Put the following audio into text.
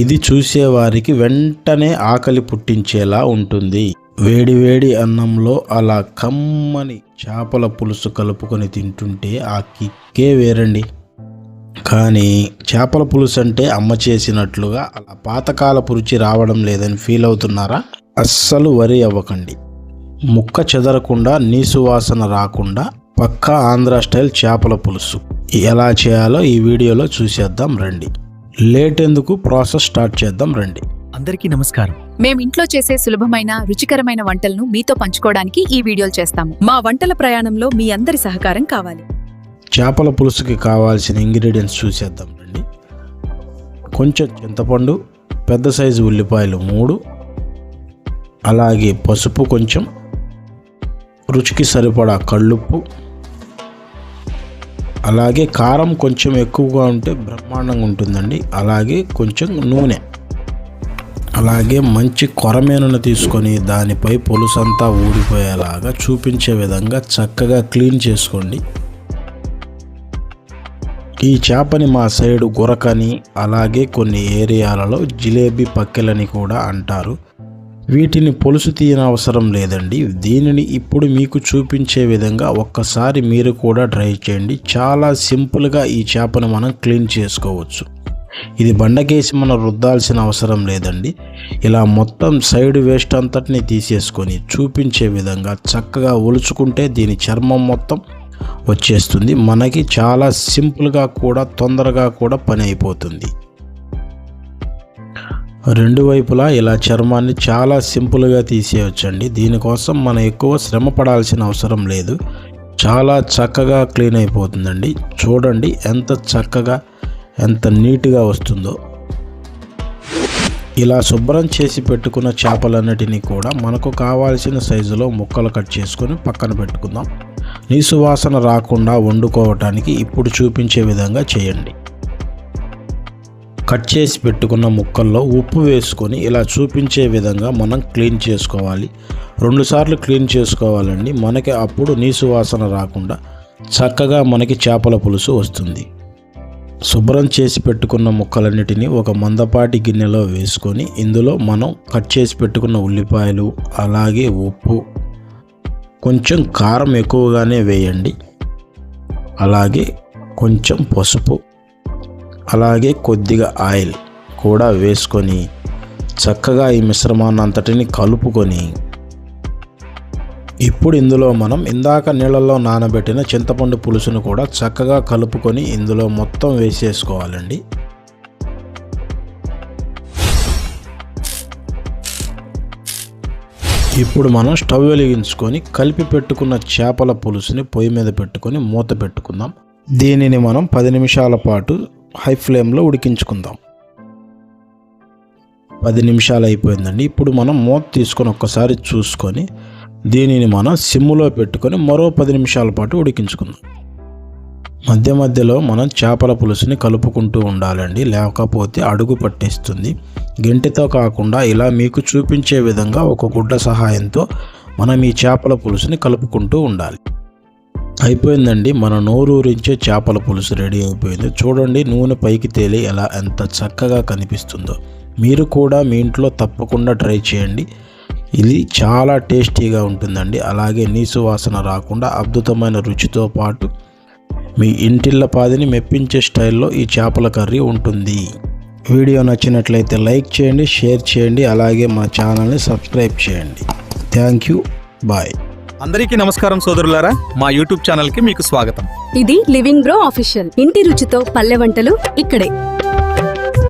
ఇది చూసేవారికి వెంటనే ఆకలి పుట్టించేలా ఉంటుంది. వేడి వేడి అన్నంలో అలా కమ్మని చేపల పులుసు కలుపుకొని తింటుంటే ఆ కిక్కే వేరండి. కానీ చేపల పులుసు అంటే అమ్మ చేసినట్లుగా అలా పాతకాలపు రుచి రావడం లేదని ఫీల్ అవుతున్నారా? అస్సలు వరి అవ్వకండి. ముక్క చెదరకుండా నీసు వాసన రాకుండా పక్కా ఆంధ్ర స్టైల్ చేపల పులుసు ఎలా చేయాలో ఈ వీడియోలో చూసేద్దాం రండి. లేట్ ఎందుకు, ప్రాసెస్ స్టార్ట్ చేద్దాం రండి. అందరికీ నమస్కారం. మేం ఇంట్లో చేసే సులభమైన రుచికరమైన వంటలను మీతో పంచుకోవడానికి ఈ వీడియోలు చేస్తాము. మా వంటల ప్రయాణంలో మీ అందరి సహకారం కావాలి. చేపల పులుసుకి కావాల్సిన ఇంగ్రీడియంట్స్ చూసేద్దాం రండి. కొంచెం చింతపండు, పెద్ద సైజు ఉల్లిపాయలు 3, అలాగే పసుపు కొంచెం, రుచికి సరిపడా కళ్ళుప్పు, అలాగే కారం కొంచెం ఎక్కువగా ఉంటే బ్రహ్మాండంగా ఉంటుందండి. అలాగే కొంచెం నూనె, అలాగే మంచి కొరమేనును తీసుకొని దానిపై పులుసంతా ఊడిపోయేలాగా చూపించే విధంగా చక్కగా క్లీన్ చేసుకోండి. ఈ చేపని మా సైడు గురకని, అలాగే కొన్ని ఏరియాలలో జిలేబీ పక్కెలని కూడా అంటారు. వీటిని పులుసు తీయనవసరం లేదండి. దీనిని ఇప్పుడు మీకు చూపించే విధంగా ఒక్కసారి మీరు కూడా ట్రై చేయండి. చాలా సింపుల్గా ఈ చేపను మనం క్లీన్ చేసుకోవచ్చు. ఇది బండకేసి మనం రుద్దాల్సిన అవసరం లేదండి. ఇలా మొత్తం సైడ్ వేస్ట్ అంతటిని తీసేసుకొని చూపించే విధంగా చక్కగా ఒలుచుకుంటే దీని చర్మం మొత్తం వచ్చేస్తుంది. మనకి చాలా సింపుల్గా కూడా తొందరగా కూడా పని అయిపోతుంది. రెండు వైపులా ఇలా చర్మాన్ని చాలా సింపుల్గా తీసేయచ్చండి. దీనికోసం మనం ఎక్కువ శ్రమ పడాల్సిన అవసరం లేదు. చాలా చక్కగా క్లీన్ అయిపోతుందండి. చూడండి ఎంత చక్కగా, ఎంత నీట్గా వస్తుందో. ఇలా శుభ్రం చేసి పెట్టుకున్న చేపలన్నిటినీ కూడా మనకు కావాల్సిన సైజులో ముక్కలు కట్ చేసుకొని పక్కన పెట్టుకుందాం. నీసు వాసన రాకుండా వండుకోవటానికి ఇప్పుడు చూపించే విధంగా చేయండి. కట్ చేసి పెట్టుకున్న ముక్కల్లో ఉప్పు వేసుకొని ఇలా చూపించే విధంగా మనం క్లీన్ చేసుకోవాలి. 2 సార్లు క్లీన్ చేసుకోవాలండి. మనకి అప్పుడు నీసు వాసన రాకుండా చక్కగా మనకి చేపల పులుసు వస్తుంది. శుభ్రం చేసి పెట్టుకున్న ముక్కలన్నిటినీ ఒక మందపాటి గిన్నెలో వేసుకొని ఇందులో మనం కట్ చేసి పెట్టుకున్న ఉల్లిపాయలు, అలాగే ఉప్పు, కొంచెం కారం ఎక్కువగానే వేయండి, అలాగే కొంచెం పసుపు, అలాగే కొద్దిగా ఆయిల్ కూడా వేసుకొని చక్కగా ఈ మిశ్రమాన్ని అంతటిని కలుపుకొని ఇప్పుడు ఇందులో మనం ఇందాక నీళ్ళల్లో నానబెట్టిన చింతపండు పులుసును కూడా చక్కగా కలుపుకొని ఇందులో మొత్తం వేసేసుకోవాలండి. ఇప్పుడు మనం స్టవ్ వెలిగించుకొని కలిపి పెట్టుకున్న చేపల పులుసుని పొయ్యి మీద పెట్టుకొని మూత పెట్టుకుందాం. దీనిని మనం 10 నిమిషాల పాటు హై ఫ్లేమ్లో ఉడికించుకుందాం. 10 నిమిషాలు అయిపోయిందండి. ఇప్పుడు మనం మూత తీసుకొని ఒక్కసారి చూసుకొని దీనిని మనం సిమ్ములో పెట్టుకొని మరో 10 నిమిషాల పాటు ఉడికించుకుందాం. మధ్య మధ్యలో మనం చేపల పులుసుని కలుపుకుంటూ ఉండాలండి, లేకపోతే అడుగు పట్టేస్తుంది. గెంటితో కాకుండా ఇలా మీకు చూపించే విధంగా ఒక గుడ్డ సహాయంతో మనం ఈ చేపల పులుసుని కలుపుకుంటూ ఉండాలి. అయిపోయిందండి. మన నోరూరించే చేపల పులుసు రెడీ అయిపోయింది. చూడండి నూనె పైకి తేలి ఎలా ఎంత చక్కగా కనిపిస్తుందో. మీరు కూడా మీ ఇంట్లో తప్పకుండా ట్రై చేయండి. ఇది చాలా టేస్టీగా ఉంటుందండి. అలాగే నీసు వాసన రాకుండా అద్భుతమైన రుచితో పాటు మీ ఇంటిల్లపాదిని మెప్పించే స్టైల్లో ఈ చేపల కర్రీ ఉంటుంది. వీడియో నచ్చినట్లయితే లైక్ చేయండి, షేర్ చేయండి, అలాగే మా ఛానల్ని సబ్స్క్రైబ్ చేయండి. Thank you, bye. అందరికీ నమస్కారం సోదరులారా, మా యూట్యూబ్ ఛానల్కి మీకు స్వాగతం. ఇది లివింగ్ బ్రో ఆఫీషియల్. ఇంటి రుచితో పల్లె వంటలు ఇక్కడే.